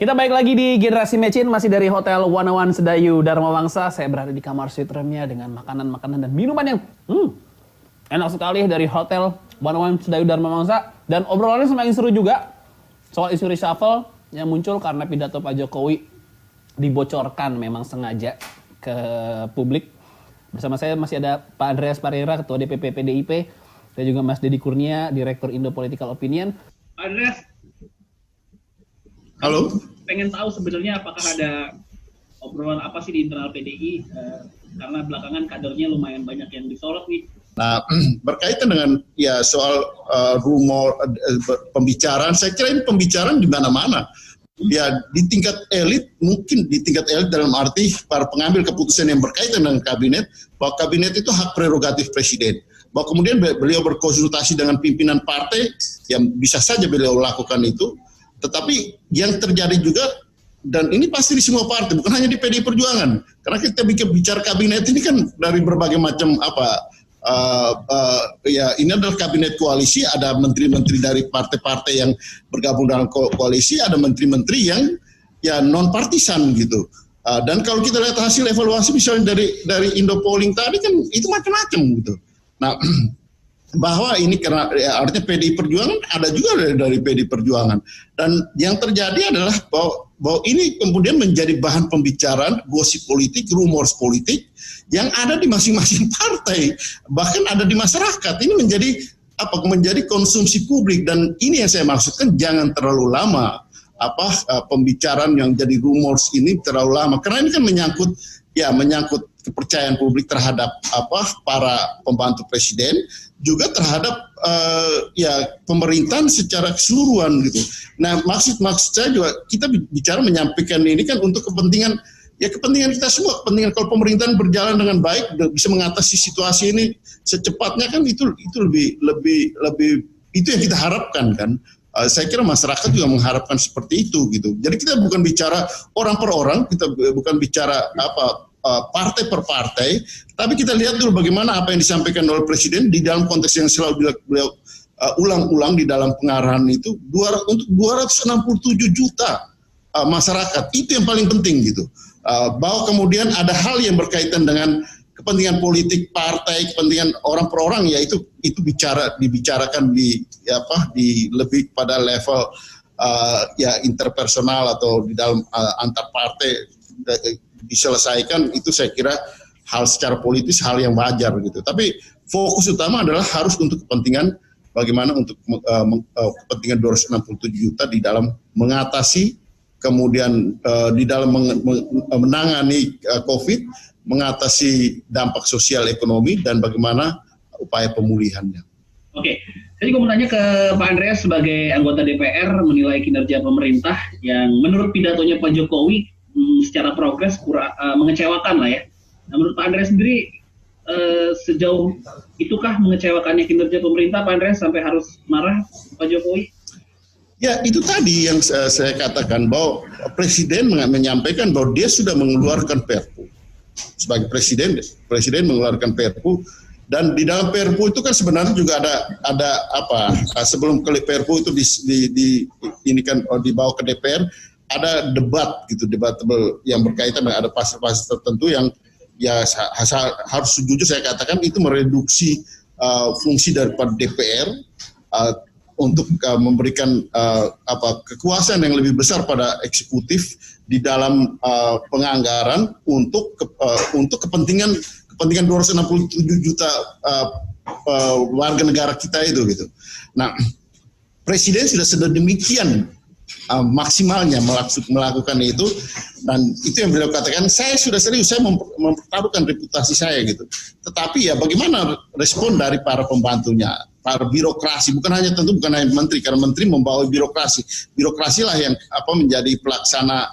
Kita balik lagi di Generasi Mecin, masih dari Hotel 101 Sedayu Dharma Wangsa. Saya berada di kamar suite roomnya dengan makanan-makanan dan minuman yang enak sekali dari Hotel 101 Sedayu Dharma Wangsa. Dan obrolannya semakin seru juga soal isu reshuffle yang muncul karena pidato Pak Jokowi dibocorkan memang sengaja ke publik. Bersama saya masih ada Pak Andreas Pareira, Ketua DPP PDIP, dan juga Mas Deddy Kurnia, Direktur Indo Political Opinion. Pak Andreas, halo. Pengen tahu sebenarnya apakah ada obrolan apa sih di internal PDI, karena belakangan kadernya lumayan banyak yang disorot nih. Nah, berkaitan dengan ya soal rumor pembicaraan, saya kira ini pembicaraan di mana-mana. Ya di tingkat elit, mungkin di tingkat elit dalam arti para pengambil keputusan yang berkaitan dengan kabinet, bahwa kabinet itu hak prerogatif presiden. Bahwa kemudian beliau berkonsultasi dengan pimpinan partai, yang bisa saja beliau lakukan itu. Tetapi yang terjadi juga, dan ini pasti di semua partai, bukan hanya di PDI Perjuangan, karena kita bicara kabinet ini kan dari berbagai macam ya ini adalah kabinet koalisi, ada menteri-menteri dari partai-partai yang bergabung dalam koalisi, ada menteri-menteri yang ya non partisan gitu. Dan kalau kita lihat hasil evaluasi misalnya dari Indo Polling tadi kan itu macam-macam gitu. Nah, bahwa ini karena ya, artinya PDI Perjuangan ada juga dari PDI Perjuangan, dan yang terjadi adalah bahwa ini kemudian menjadi bahan pembicaraan, gosip politik, rumors politik yang ada di masing-masing partai, bahkan ada di masyarakat. Ini menjadi konsumsi publik, dan ini yang saya maksudkan, jangan terlalu lama pembicaraan yang jadi rumors ini terlalu lama, karena ini kan menyangkut kepercayaan publik terhadap para pembantu presiden, juga terhadap pemerintahan secara keseluruhan gitu. Nah, maksud saya juga kita bicara menyampaikan ini kan untuk kepentingan kita semua, kepentingan kalau pemerintahan berjalan dengan baik, bisa mengatasi situasi ini secepatnya kan, itu lebih itu yang kita harapkan kan. Saya kira masyarakat juga mengharapkan seperti itu gitu. Jadi kita bukan bicara orang per orang, kita bukan bicara partai per partai, tapi kita lihat dulu bagaimana apa yang disampaikan oleh Presiden di dalam konteks yang selalu beliau ulang-ulang di dalam pengarahan itu, untuk 267 juta masyarakat, itu yang paling penting gitu. Bahwa kemudian ada hal yang berkaitan dengan kepentingan politik partai, kepentingan orang per orang, ya itu dibicarakan di lebih pada level interpersonal atau di dalam antar partai diselesaikan. Itu saya kira hal secara politis, hal yang wajar gitu. Tapi fokus utama adalah harus untuk kepentingan bagaimana untuk kepentingan 267 juta di dalam mengatasi, kemudian di dalam menangani COVID, mengatasi dampak sosial ekonomi, dan bagaimana upaya pemulihannya. Oke, saya juga mau tanya ke Pak Andreas sebagai anggota DPR menilai kinerja pemerintah yang menurut pidatonya Pak Jokowi secara progres mengecewakan lah ya. Nah, menurut Pak Andreas sendiri sejauh itukah mengecewakannya kinerja pemerintah, Pak Andreas, sampai harus marah Pak Jokowi? Ya, itu tadi yang saya katakan, bahwa Presiden menyampaikan bahwa dia sudah mengeluarkan Perpu. Sebagai Presiden mengeluarkan Perpu, dan di dalam Perpu itu kan sebenarnya juga ada sebelum Perpu itu dibawa ke DPR, ada debatable yang berkaitan dengan ada pasal-pasal tertentu yang ya harus jujur saya katakan itu mereduksi fungsi daripada DPR untuk memberikan kekuasaan yang lebih besar pada eksekutif di dalam penganggaran untuk kepentingan 267 juta warga negara kita itu gitu. Nah, Presiden sudah sedemikian maksimalnya melakukan itu, dan itu yang beliau katakan, saya sudah serius, saya mempertaruhkan reputasi saya gitu. Tetapi ya bagaimana respon dari para pembantunya, para birokrasi, bukan hanya menteri, karena menteri membawa birokrasi lah yang menjadi pelaksana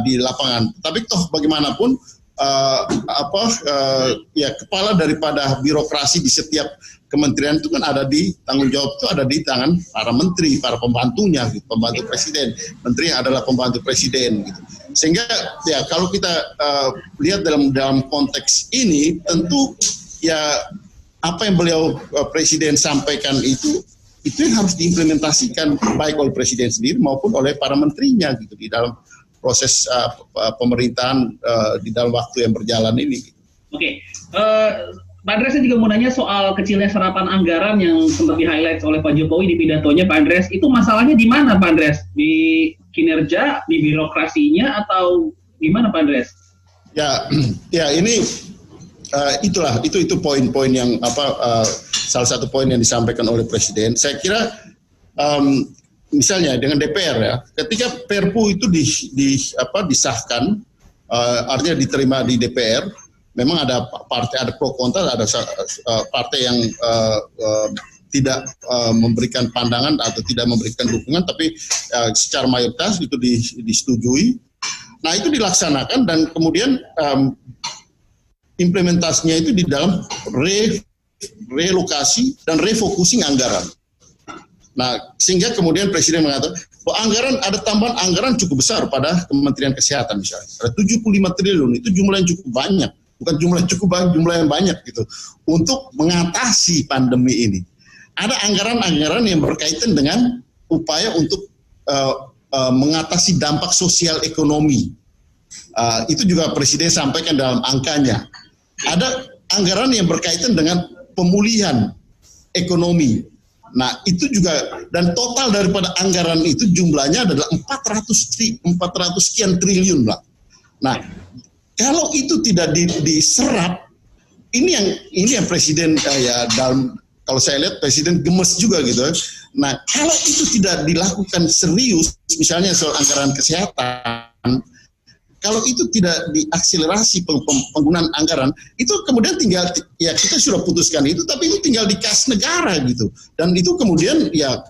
di lapangan. Tapi toh bagaimanapun kepala daripada birokrasi di setiap kementerian itu kan tanggung jawab itu ada di tangan para menteri, para pembantunya, gitu, pembantu presiden. Menteri adalah pembantu presiden, gitu. Sehingga ya kalau kita lihat dalam konteks ini, tentu ya apa yang beliau Presiden sampaikan itu itu yang harus diimplementasikan baik oleh presiden sendiri maupun oleh para menterinya gitu di dalam proses pemerintahan di dalam waktu yang berjalan ini. Oke. Pak Andreas, saya juga mau nanya soal kecilnya serapan anggaran yang sempat di-highlight oleh Pak Jokowi di pidatonya, Pak Andreas. Itu masalahnya di mana, Pak Andreas? Di kinerja, di birokrasinya, atau di mana, Pak Andreas? Ya ini itu poin-poin yang salah satu poin yang disampaikan oleh Presiden. Saya kira misalnya dengan DPR ya, ketika Perpu itu disahkan, artinya diterima di DPR. Memang ada partai, ada pro kontra, ada partai yang tidak memberikan pandangan atau tidak memberikan dukungan, tapi secara mayoritas itu disetujui. Nah itu dilaksanakan dan kemudian implementasinya itu di dalam relokasi dan refocusing anggaran. Nah sehingga kemudian Presiden mengatakan bahwa ada tambahan anggaran cukup besar pada Kementerian Kesehatan misalnya. Ada 75 triliun, itu jumlah yang cukup banyak. Bukan jumlah yang banyak gitu untuk mengatasi pandemi ini. Ada anggaran-anggaran yang berkaitan dengan upaya untuk mengatasi dampak sosial ekonomi. Itu juga Presiden sampaikan dalam angkanya. Ada anggaran yang berkaitan dengan pemulihan ekonomi. Nah itu juga, dan total daripada anggaran itu jumlahnya adalah 400 sekian triliun lah. Nah kalau itu tidak diserap, ini yang Presiden kalau saya lihat Presiden gemes juga gitu. Nah kalau itu tidak dilakukan serius, misalnya soal anggaran kesehatan, kalau itu tidak diakselerasi penggunaan anggaran, itu kemudian tinggal ya kita sudah putuskan itu, tapi itu tinggal di kas negara gitu, dan itu kemudian ya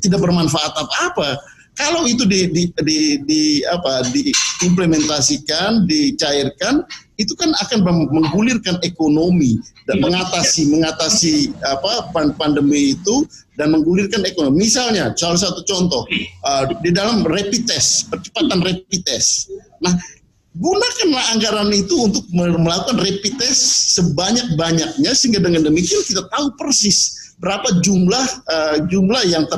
tidak bermanfaat apa-apa. Kalau itu diimplementasikan, dicairkan, itu kan akan menggulirkan ekonomi dan mengatasi pandemi itu dan menggulirkan ekonomi. Misalnya, salah satu contoh di dalam rapid test, percepatan rapid test. Nah, gunakanlah anggaran itu untuk melakukan rapid test sebanyak-banyaknya sehingga dengan demikian kita tahu persis berapa jumlah yang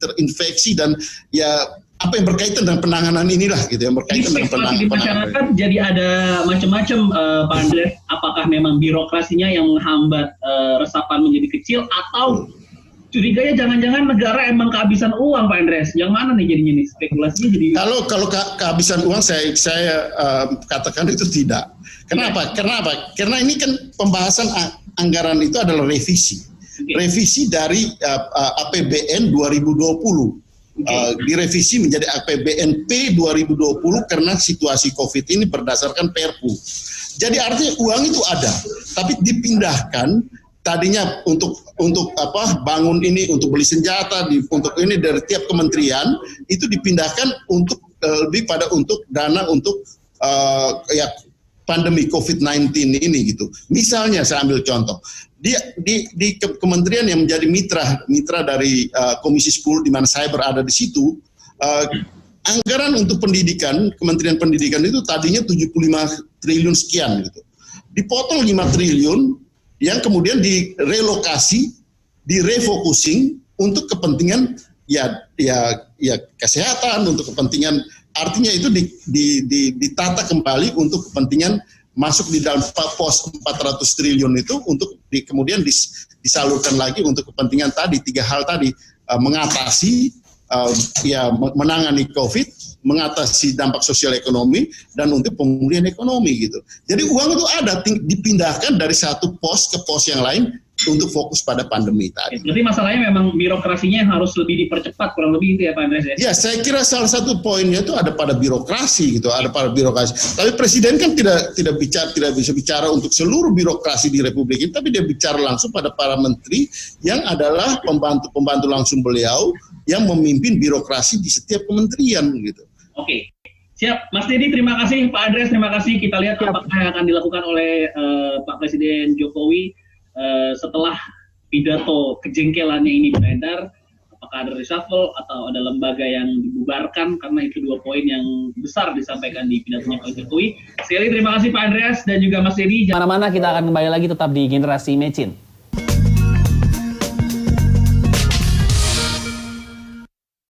terinfeksi dan ya apa yang berkaitan dengan penanganan inilah gitu yang berkaitan dengan penanganan. Masyarakat jadi ada macam-macam Pak Andreas, apakah memang birokrasinya yang menghambat resapan menjadi kecil atau curiganya jangan-jangan negara emang kehabisan uang, Pak Andreas? Yang mana nih jadinya nih spekulasinya jadi? Kalau kehabisan uang saya katakan itu tidak. Kenapa? Karena ini kan pembahasan anggaran itu adalah revisi. Revisi dari APBN 2020. Direvisi menjadi APBNP 2020 karena situasi COVID ini berdasarkan Perpu. Jadi artinya uang itu ada, tapi dipindahkan tadinya untuk bangun ini, untuk beli senjata, untuk ini dari tiap kementerian itu dipindahkan untuk lebih pada untuk dana untuk pandemi COVID-19 ini gitu. Misalnya saya ambil contoh. Di kementerian yang menjadi mitra dari Komisi 10 di mana saya berada di situ, anggaran untuk pendidikan, Kementerian Pendidikan itu tadinya 75 triliun sekian gitu. Dipotong 5 triliun yang kemudian direlokasi, direfocusing untuk kepentingan ya kesehatan, untuk kepentingan artinya itu ditata kembali untuk kepentingan masuk di dalam pos 400 triliun itu untuk kemudian disalurkan lagi untuk kepentingan tadi, 3 hal tadi, mengatasi menangani COVID, mengatasi dampak sosial ekonomi, dan untuk pemulihan ekonomi gitu. Jadi uang itu ada, dipindahkan dari satu pos ke pos yang lain untuk fokus pada pandemi tadi. Jadi masalahnya memang birokrasinya yang harus lebih dipercepat, kurang lebih itu ya Pak Andreas ya? Ya, saya kira salah satu poinnya itu ada pada birokrasi gitu, ada pada birokrasi. Tapi Presiden kan tidak bisa bicara untuk seluruh birokrasi di Republik ini, tapi dia bicara langsung pada para menteri yang adalah pembantu langsung beliau yang memimpin birokrasi di setiap kementerian gitu. Oke. Siap, Mas Dedi, terima kasih. Pak Andreas, terima kasih. Kita lihat apakah yang akan dilakukan oleh Pak Presiden Jokowi setelah pidato kejengkelannya ini beredar, apakah ada reshuffle atau ada lembaga yang dibubarkan, karena itu 2 poin yang besar disampaikan di pidatonya Pak Jokowi. Sekali terima kasih Pak Andreas dan juga Mas Dedi. Mana-mana, kita akan kembali lagi tetap di Generasi Mecin.